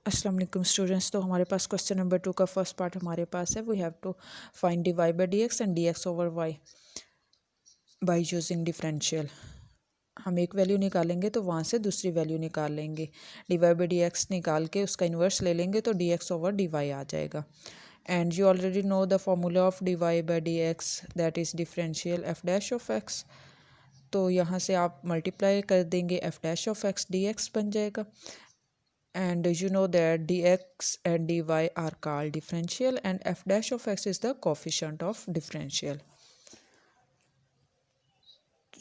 अस्सलाम वालेकुम स्टूडेंट्स। तो हमारे पास क्वेश्चन नंबर 2 का फर्स्ट पार्ट हमारे पास है। We have to find D Y by D X and D X over Y by using differential. हम एक वैल्यू निकालेंगे तो वहाँ से दूसरी वैल्यू निकाल लेंगे। D Y by D X निकाल के उसका इन्वर्स ले लेंगे तो D X over D Y आ जाएगा। And you already know the formula of D Y by D X, that is differential F dash of X. तो यहाँ से आप मल्टीप्लाई कर देंगे, F dash of X D X बन जाएगा। And you know that dx and dy are called differential, and f dash of x is the coefficient of differential.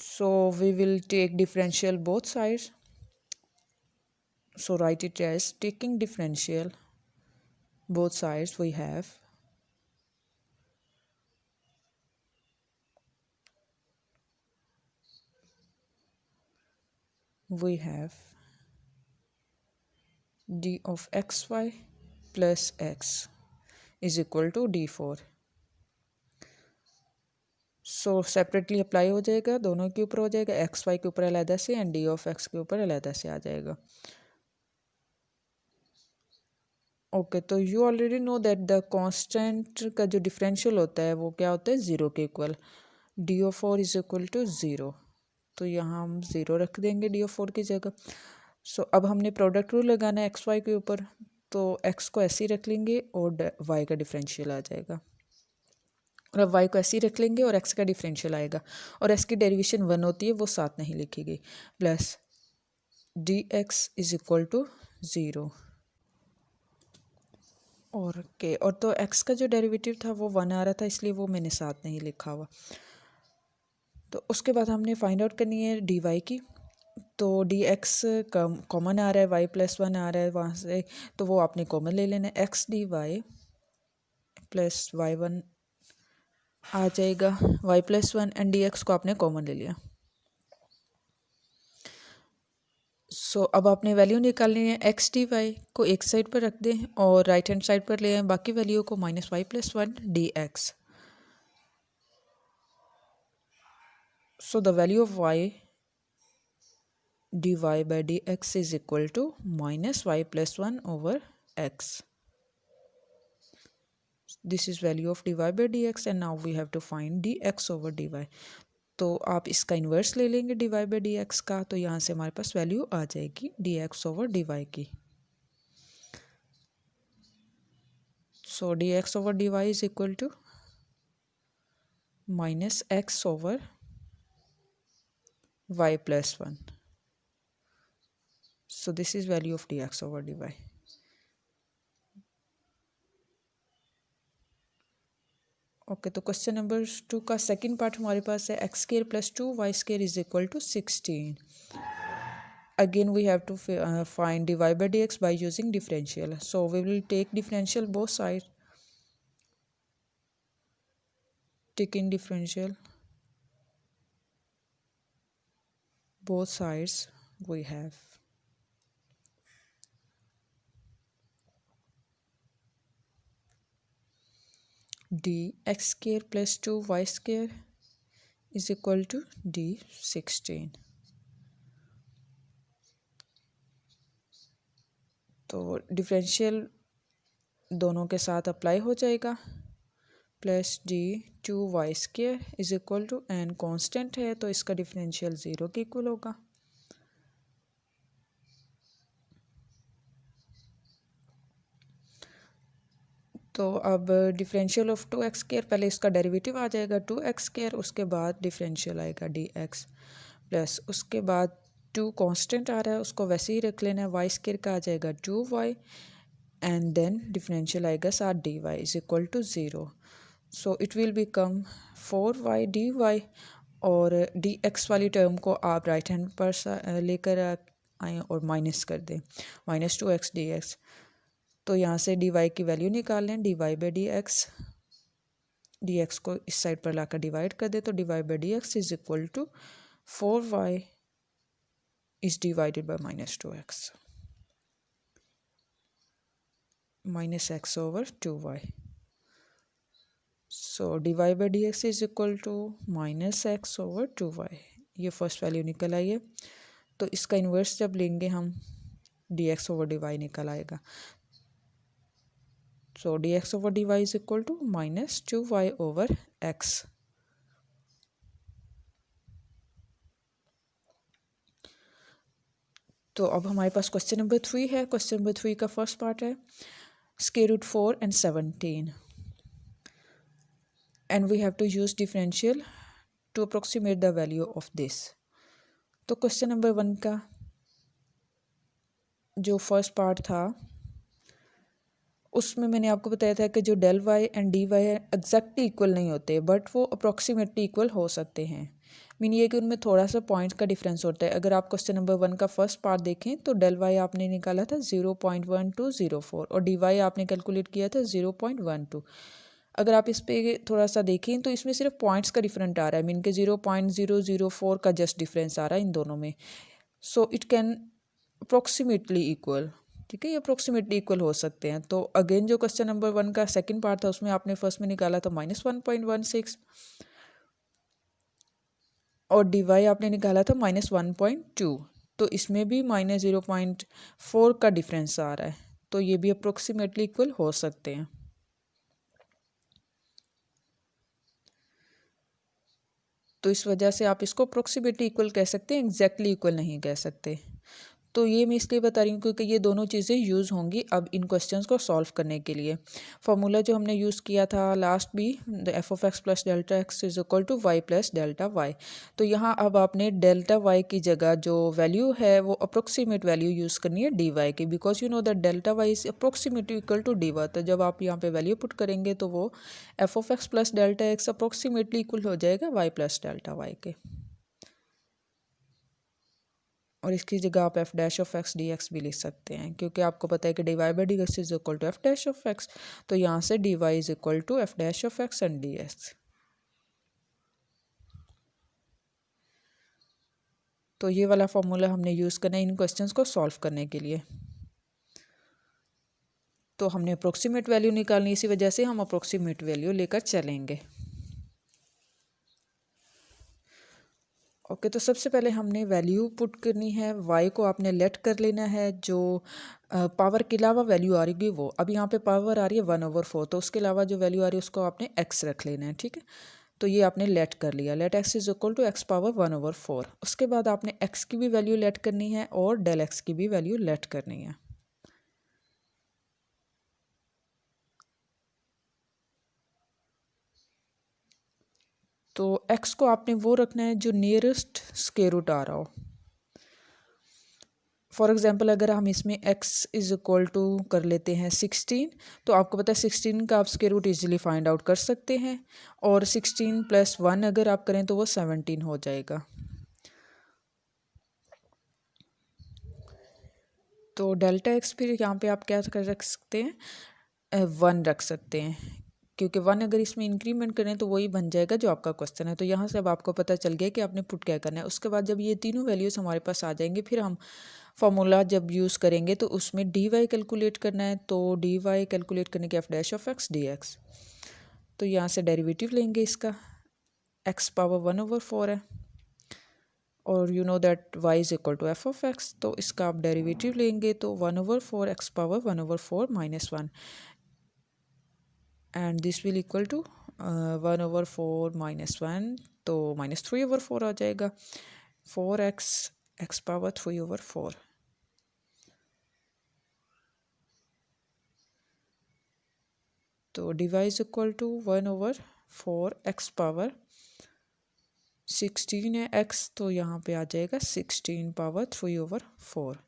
So we will take differential both sides. So write it as taking differential both sides. We have d of xy plus x is equal to d4. So separately apply हो जाएगा, दोनों के ऊपर हो जाएगा, x Y के ऊपर अलहदा से एंड डी ऑफ एक्स के ऊपर अलहदा से आ जाएगा। ओके तो you already know that the constant का जो डिफरेंशियल होता है वो क्या होता है, ज़ीरो के इक्वल। D O four is equal to zero, तो यहाँ हम ज़ीरो रख देंगे डी ओ फोर की जगह। सो अब हमने प्रोडक्ट रूल लगाना है एक्स वाई के ऊपर, तो एक्स को ऐसे ही रख लेंगे और वाई का डिफरेंशियल आ जाएगा। और अब वाई को ऐसे ही रख लेंगे और एक्स का डिफरेंशियल आएगा, और एक्स की डेरिवेशन वन होती है वो साथ नहीं लिखी गई। Plus D X is equal to zero. और के और तो एक्स का जो डेरिवेटिव था वो वन आ रहा था, इसलिए वो मैंने साथ नहीं लिखा हुआ। तो उसके बाद हमने फाइंड आउट करनी है डी वाई की। तो डी एक्स कॉमन आ रहा है, वाई प्लस वन आ रहा है वहाँ से, तो वो आपने कॉमन ले लेना है। X D Y plus Y one आ जाएगा, Y plus one, and D X को आपने कॉमन ले लिया। सो अब आपने वैल्यू निकालनी है। एक्स डी वाई को एक साइड पर रख दें और राइट हैंड साइड पर ले आए बाकी वैल्यू को, minus Y plus one D X. So the value of Y dy by dx is equal to minus y plus 1 over x. This is value of dy by dx, and now we have to find dx over dy. तो आप इसका inverse ले लेंगे dy by dx का, तो यहाँ से हमारे पास वैल्यू आ जाएगी dx over dy की। So dx over dy is equal to minus x over y plus 1. So this is value of dx over dy. Okay तो क्वेश्चन नंबर 2 का सेकंड पार्ट हमारे पास है। X square plus two Y square is equal to 16. Again we have to find dy by dx by using differential. So we will take differential both sides. Taking differential both sides, we have d x square plus 2y square is equal to d 16. तो differential दोनों के साथ apply हो जाएगा। Plus D two Y square is equal to, an constant है तो इसका differential zero के इक्वल होगा। तो अब differential of two X square, पहले इसका डेरिवेटिव आ जाएगा टू एक्स स्केयर, उसके बाद डिफरेंशियल आएगा डी एक्स, प्लस उसके बाद टू कांस्टेंट आ रहा है उसको वैसे ही रख लेना है, वाई स्केयर का आ जाएगा two Y, and then differential आएगा साथ D Y is equal to zero. So it will become 4y dy, और डी एक्स वाली टर्म को आप राइट हैंड पर लेकर आएँ और माइनस कर दें, minus two X D X. तो यहाँ से डी वाई की वैल्यू निकाल लें, D Y by D X को इस साइड पर लाकर डिवाइड कर दे, तो D Y by D X is equal to 4y is divided by minus two X, minus X over 2y. So D Y by D X is equal to minus X over 2y. ये first value निकल आई है। तो इसका inverse जब लेंगे हम D X over D Y निकल आएगा। So D X over D Y is equal to -2y over x। तो अब हमारे पास क्वेश्चन नंबर 3 है। क्वेश्चन नंबर 3 का फर्स्ट पार्ट है √4 and 17 and we have to use differential to approximate the value of this। तो question number 1 का जो first part था उसमें मैंने आपको बताया था कि जो del Y and D Y है एग्जैक्टली इक्वल नहीं होते, बट वो अप्रॉक्सीमेटली इक्वल हो सकते हैं। मीन ये कि उनमें थोड़ा सा पॉइंट का डिफरेंस होता है। अगर आप क्वेश्चन नंबर 1 का फर्स्ट पार्ट देखें तो डेल वाई आपने निकाला था 0.1204 और डी वाई आपने कैलकुलेट किया था 0.12। अगर आप इस पर थोड़ा सा देखें तो इसमें सिर्फ पॉइंट्स का डिफरेंट आ रहा है, मीन के 0.004 का जस्ट डिफरेंस आ रहा है इन दोनों में। So it can approximately equal, ठीक है, ये अप्रोक्सीमेटली इक्वल हो सकते हैं। तो अगेन जो क्वेश्चन नंबर 1 का सेकंड पार्ट था उसमें आपने फर्स्ट में निकाला था -1.16 और डी वाई आपने निकाला था -1.2। तो इसमें भी -0.4 का डिफरेंस आ रहा है, तो ये भी अप्रोक्सीमेटली इक्वल हो सकते हैं। तो इस वजह से आप इसको अप्रोक्सीमेटली इक्वल कह सकते हैं, एग्जैक्टली इक्वल नहीं कह सकते। तो ये मैं इसलिए बता रही हूँ क्योंकि ये दोनों चीज़ें यूज़ होंगी अब इन क्वेश्चंस को सॉल्व करने के लिए। फॉर्मूला जो हमने यूज़ किया था लास्ट भी, the F of X plus delta X is equal to Y plus delta Y. तो यहाँ अब आपने डेल्टा वाई की जगह जो वैल्यू है वो अप्रोक्सीमेट वैल्यू यूज़ करनी है डी वाई की, because you know that delta Y is approximately equal to D Y. तो जब आप यहाँ पे वैल्यू पुट करेंगे तो वो F of X plus delta x approximately equal हो जाएगा वाई प्लस डेल्टा वाई के। और इसकी जगह आप F dash of X D X भी लिख सकते हैं, क्योंकि आपको पता है कि D Y by D X is equal to F dash of X. तो यहाँ से D Y is equal to F dash of X and D X. तो ये वाला फॉर्मूला हमने यूज़ करना है इन क्वेश्चंस को सॉल्व करने के लिए। तो हमने अप्रोक्सीमेट वैल्यू निकालनी, इसी वजह से हम अप्रोक्सीमेट वैल्यू लेकर चलेंगे। ओके, तो सबसे पहले हमने वैल्यू पुट करनी है। वाई को आपने लेट कर लेना है, जो पावर के अलावा वैल्यू आ रही वो, अब यहाँ पे पावर आ रही है 1/4, तो उसके अलावा जो वैल्यू आ रही है उसको आपने एक्स रख लेना है, ठीक है। तो ये आपने लेट कर लिया, let X is equal to X power 1/4। उसके बाद आपने एक्स की भी वैल्यू लेट करनी है और डेल एक्स की भी वैल्यू लेट करनी है। तो एक्स को आपने वो रखना है जो नियरेस्ट स्क्वायर रूट आ रहा हो। फॉर एग्जाम्पल अगर हम इसमें x इज इक्वल टू कर लेते हैं 16, तो आपको पता है 16 का आप square root easily find out कर सकते हैं, और 16 + 1 अगर आप करें तो वो 17 हो जाएगा। तो डेल्टा एक्स फिर यहाँ पे आप क्या कर रख सकते हैं, 1 रख सकते हैं, क्योंकि 1 अगर इसमें इंक्रीमेंट करें तो वही बन जाएगा जो आपका क्वेश्चन है। तो यहाँ से अब आपको पता चल गया कि आपने पुट क्या करना है। उसके बाद जब ये तीनों वैल्यूज़ हमारे पास आ जाएंगे, फिर हम फॉर्मूला जब यूज़ करेंगे तो उसमें डी वाई कैलकुलेट करना है। तो डी वाई कैलकुलेट करने के F dash of X D X. तो यहाँ से डेरिवेटिव लेंगे इसका, एक्स पावर 1/4 है और you know that Y is equal to F of X. तो इसका आप डेरिवेटिव लेंगे तो 1/4 X power 1/4 -1, and this will equal to 1/4 -1, तो -3/4 आ जाएगा। 4x x power 3/4। तो D Y is equal to 1/4 X power 16 है x, तो यहाँ पे आ जाएगा 16 power 3/4।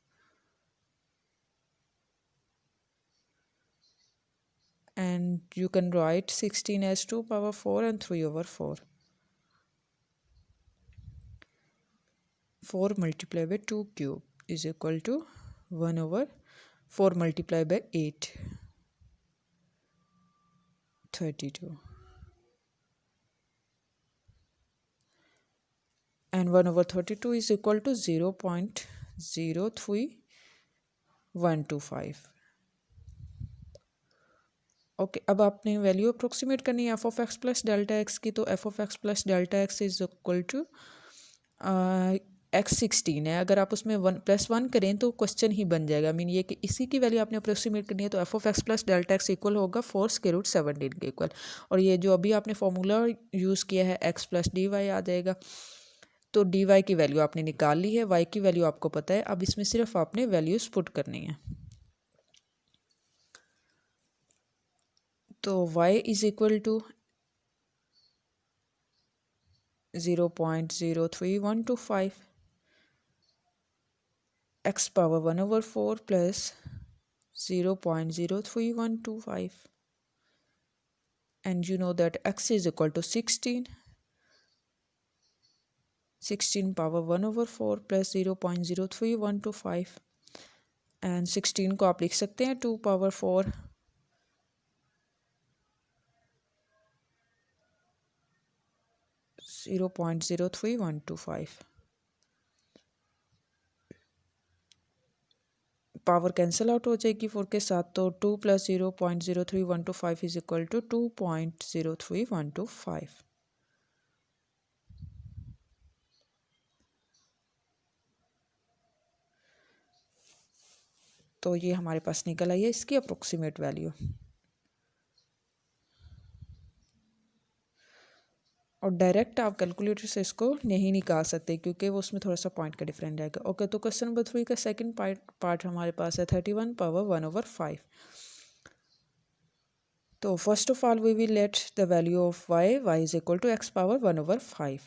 and you can write 16 as 2 power 4 and 3/4. 4 multiplied by 2 cube is equal to 1/4 multiplied by 8, 32. And 1/32 is equal to 0.03125. Okay, अब आपने value approximate करनी है F of X plus delta X की। तो F of X plus delta X is equal to X 16 है, अगर आप उसमें +1 करें तो क्वेश्चन ही बन जाएगा। मीन ये कि इसी की वैल्यू आपने अप्रोक्सीमेट करनी है, तो f(x) plus delta x equal होगा 4√17 के इक्वल। और ये जो अभी आपने फॉर्मूला यूज़ किया है x प्लस डी वाई आ जाएगा। तो डी वाई की वैल्यू आपने निकाल ली है, y की वैल्यू आपको पता है, अब इसमें सिर्फ आपने वैल्यूज़ पुट करनी है। तो y is equal to 0.03125, x power 1/4 plus 0.03125, and you know that x is equal to 16 power 1/4 plus 0.03125, and 16 को आप लिख सकते हैं 2 पावर 4 0.03125। पावर कैंसिल आउट हो जाएगी 4 के साथ, तो 2 प्लस 0.03125 इज इक्वल टू 2.03125। तो ये हमारे पास निकल आई है इसकी अप्रोक्सीमेट वैल्यू। और डायरेक्ट आप कैलकुलेटर से इसको नहीं निकाल सकते क्योंकि वो उसमें थोड़ा सा पॉइंट का डिफरेंट आएगा। ओके, तो क्वेश्चन नंबर 3 का सेकंड पार्ट हमारे पास है 31 पावर 1/5। तो first of all we will let the value of y is equal to x power 1/5।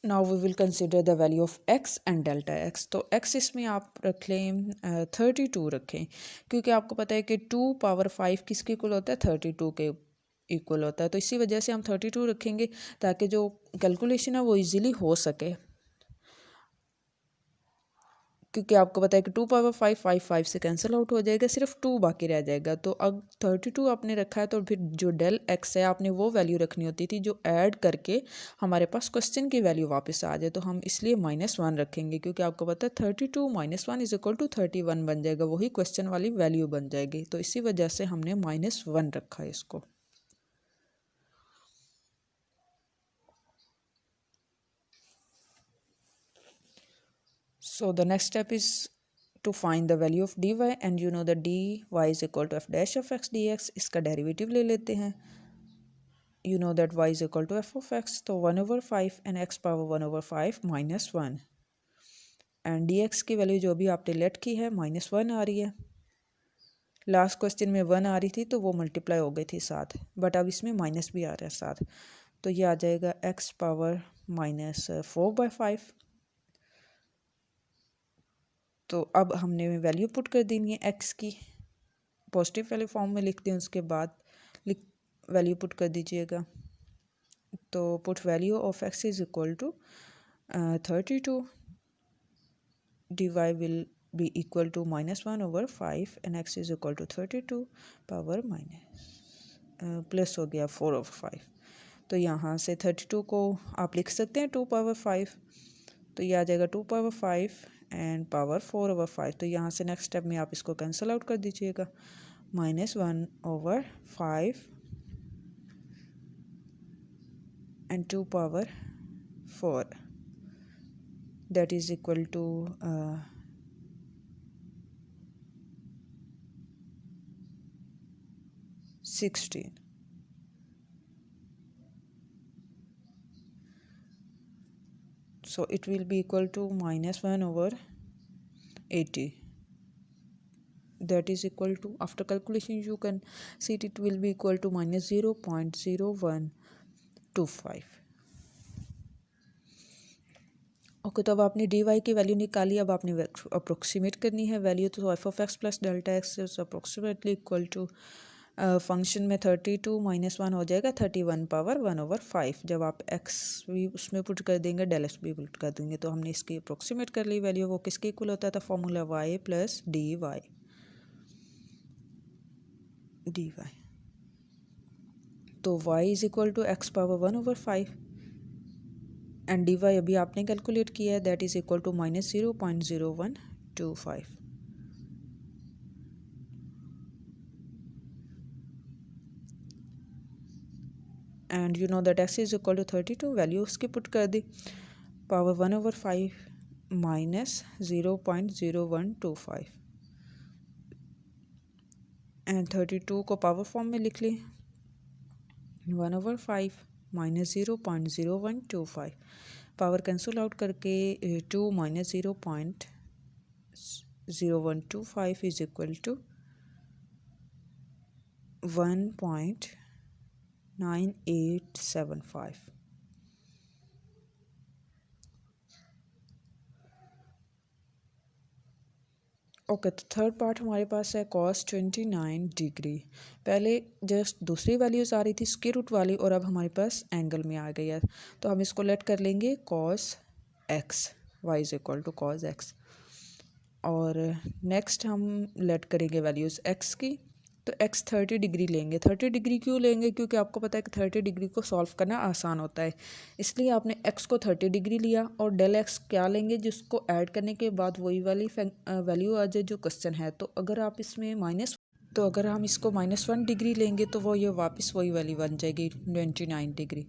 Now we will consider the value of x and delta x। तो x इसमें आप रख लें 32 रखें, क्योंकि आपको पता है कि 2 पावर 5 किसके इक्वल होता है, 32 के इक्वल होता है। तो इसी वजह से हम 32 रखेंगे ताकि जो कैलकुलेशन है वो इजीली हो सके, क्योंकि आपको पता है कि 2 पावर 5 से कैंसिल आउट हो जाएगा, सिर्फ 2 बाकी रह जाएगा। तो अब 32 आपने रखा है, तो फिर जो डेल एक्स है आपने वो वैल्यू रखनी होती थी जो ऐड करके हमारे पास क्वेश्चन की वैल्यू वापस आ जाए। तो हम इसलिए -1 रखेंगे, क्योंकि आपको पता है 32 - 1 इज इक्वल टू 31 बन जाएगा, वही क्वेश्चन वाली वैल्यू बन जाएगी। तो इसी वजह से हमने -1 रखा है इसको। So the next step is to find the value of dy, and you know that dy is equal to f dash of x dx। इसका डेरिवेटिव ले लेते हैं। You know that y is equal to f of x, तो 1/5 and x power 1/5 -1, and dx की value जो भी आपने late की है -1 आ रही है। लास्ट क्वेश्चन में 1 आ रही थी तो वो मल्टीप्लाई हो गई थी साथ, बट अब इसमें माइनस भी आ रहा है साथ। तो ये आ जाएगा x पावर -4/5। तो अब हमने वैल्यू पुट कर देनी है x की, पॉजिटिव वैल्यू फॉर्म में लिख दें, उसके बाद वैल्यू पुट कर दीजिएगा। तो put value of x is equal to 32, dy will be equal to -1/5 and x is equal to 32 power plus हो गया 4/5। तो यहाँ से 32 को आप लिख सकते हैं 2 पावर 5, तो ये आ जाएगा 2 पावर 5 एंड पावर 4/5। तो यहाँ से नेक्स्ट स्टेप में आप इसको कैंसिल आउट कर दीजिएगा, -1/5 and 2 power 4, that is equal to 16। So it will be equal to -1/80, that is equal to, after calculation you can see it will be equal to -0.0125। Okay, तो अब आपने D Y की value निकाली, अब आपने approximate करनी है value. तो F of X plus delta X is approximately equal to function में 32 - 1 हो जाएगा 31 पावर 1/5। जब आप एक्स भी उसमें पुट कर देंगे, डेल एक्स भी पुट कर देंगे, तो हमने इसकी अप्रोक्सीमेट कर ली वैल्यू। वो किसके इक्वल होता था, formula Y plus D Y. तो Y is equal to X power 1/5 and D Y अभी आपने कैलकुलेट किया है, that is equal to -0.0125। And you know that X is equal to 32, value उसकी पुट कर दी, पावर 1/5 माइनस 0.0125 एंड 32 को power form में लिख ली, 1/5 माइनस 0.0125, पावर कैंसिल आउट करके 2 minus 0.0125 is equal to 1.9875। Okay, तो थर्ड पार्ट हमारे पास है cos 29 डिग्री। पहले जस्ट दूसरी वैल्यूज़ आ रही थी स्क्वायर रूट वाली, और अब हमारे पास एंगल में आ गई है, तो हम इसको लेट कर लेंगे cos x, y is equal to cos x। और नेक्स्ट हम लेट करेंगे वैल्यूज़ x की, तो x 30 डिग्री लेंगे। 30 डिग्री क्यों लेंगे? क्योंकि आपको पता है कि 30 डिग्री को सॉल्व करना आसान होता है, इसलिए आपने x को 30 डिग्री लिया, और डेल x क्या लेंगे जिसको ऐड करने के बाद वही वाली वैल्यू आ जाए जो क्वेश्चन है। तो अगर आप इसमें अगर हम इसको -1 डिग्री लेंगे तो वो ये वापस वही वाली बन जाएगी 29 डिग्री।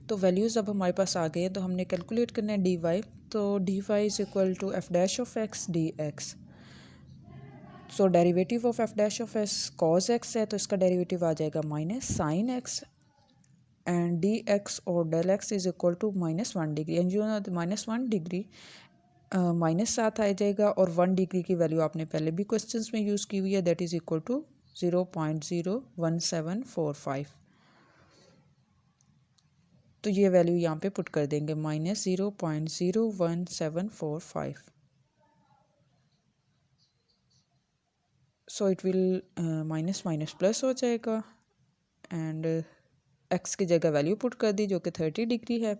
तो वैल्यूज़ अब हमारे पास आ गए हैं, तो हमने कैलकुलेट करना है dy। तो dy is equal to f dash of x dx। So derivative of f dash of s cos x है, तो इसका डेरिवेटिव आ जाएगा minus sine x, and dx और del x is equal to -1 degree, and जो -1 degree minus साथ आ जाएगा, और 1 डिग्री की वैल्यू आपने पहले भी क्वेश्चंस में यूज़ की हुई है, दैट इज इक्वल टू 0.01745। तो ये वैल्यू यहाँ पे पुट कर देंगे -0.01745। सो it will minus minus plus हो जाएगा, एंड एक्स की जगह वैल्यू पुट कर दी जो कि 30 डिग्री है,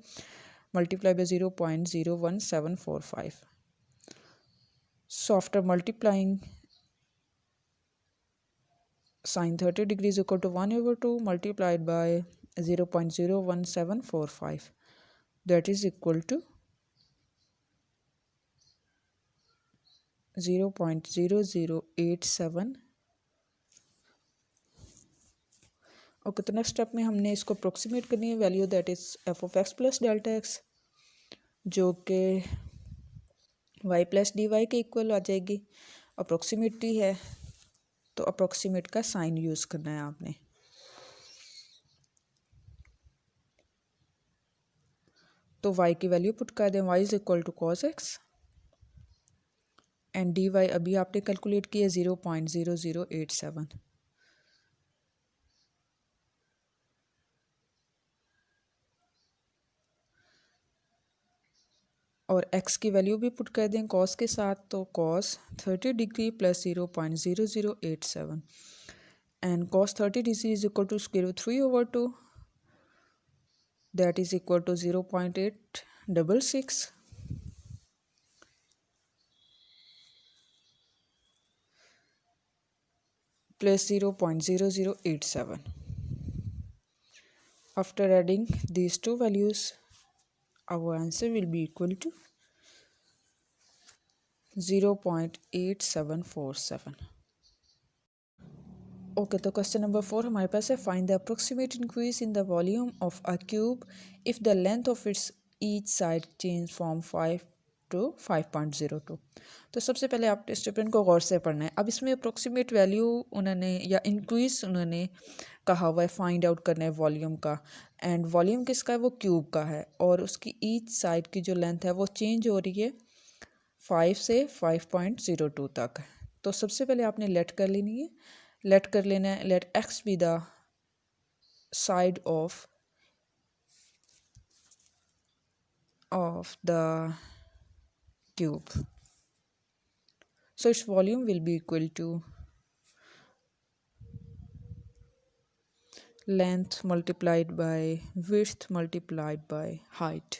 multiply by 0.01745। So after multiplying sin 30 degree is equal to 1/2 multiplied by 0.01745, that is equal to 0.0087। Okay, तो नेक्स्ट स्टेप में हमने इसको अप्रोक्सीमेट करनी है value, that is F of X plus delta x, जो कि वाई प्लस डी वाई के equal आ जाएगी। अप्रोक्सीमेटली है तो अप्रोक्सीमेट का साइन यूज़ करना है आपने। तो y की वैल्यू पुट कर दें, y is equal to cos x, and D Y अभी आपने कैलकुलेट किया 0.0087। और x की वैल्यू भी पुट कर दें cos के साथ, तो cos 30 degree plus 0.0087, and cos 30 degree is equal to square root 3/2, that is equal to 0.866, plus 0.0087। After adding these two values, our answer will be equal to 0.8747। Okay, तो question number 4 हमारे पास है, find the approximate increase in the volume of a cube if the length of its each side change from 5 to 5.02। तो सबसे पहले आप student को गौर से पढ़ना है। अब इसमें अप्रोक्सीमेट वैल्यू उन्होंने या इंक्रीज उन्होंने कहा हुआ है, फाइंड आउट करना है वॉल्यूम का, एंड वॉल्यूम किसका है? वो क्यूब का है, और उसकी ईच साइड की जो लेंथ है वो चेंज हो रही है 5 से 5.02 तक। तो सबसे पहले आपने लेट कर लेनी है, लेट कर लेना है, let X be the side of the cube. So its volume will be equal to length multiplied by width multiplied by height.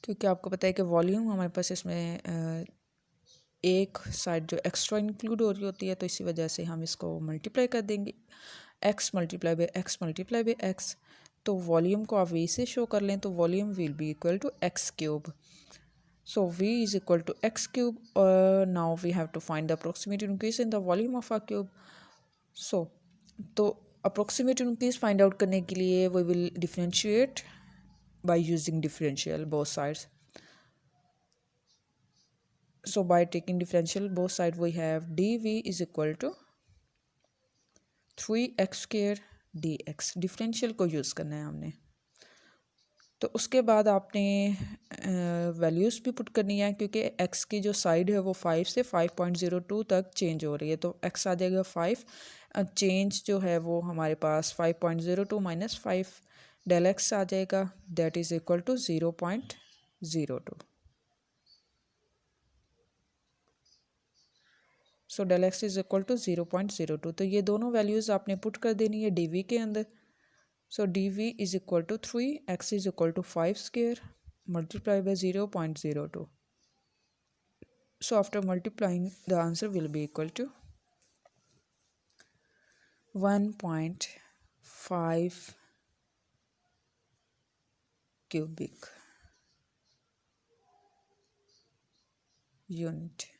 क्योंकि आपको पता है कि वॉल्यूम हमारे पास इसमें एक साइड जो एक्स्ट्रा इंक्लूड हो रही होती है, तो इसी वजह से हम इसको मल्टीप्लाई कर देंगे, x multiply by X multiply by X. तो वॉल्यूम को आप वी से शो कर लें, तो volume will be equal to X cube. So V is equal to x cube. Now we have to find the approximate increase in the volume of a cube. So तो approximate increase find out करने के लिए we will differentiate by using differential both sides. So by taking differential both sides we have dv is equal to 3x square dx. Differential को use करना है हमने. तो उसके बाद आपने वैल्यूज़ भी पुट करनी है क्योंकि x की जो साइड है वो 5 से 5.02 तक चेंज हो रही है. तो x आ जाएगा 5. चेंज जो है वो हमारे पास 5.02 माइनस 5 डेल x आ जाएगा. That is equal to 0.02. So del X is equal to 0.02. तो ये दोनों वैल्यूज़ आपने पुट कर देनी है डी वी के अंदर. So D V is equal to 3, X is equal to 5 square multiply by 0.02. So after multiplying, the answer will be equal to 1.5 cubic unit.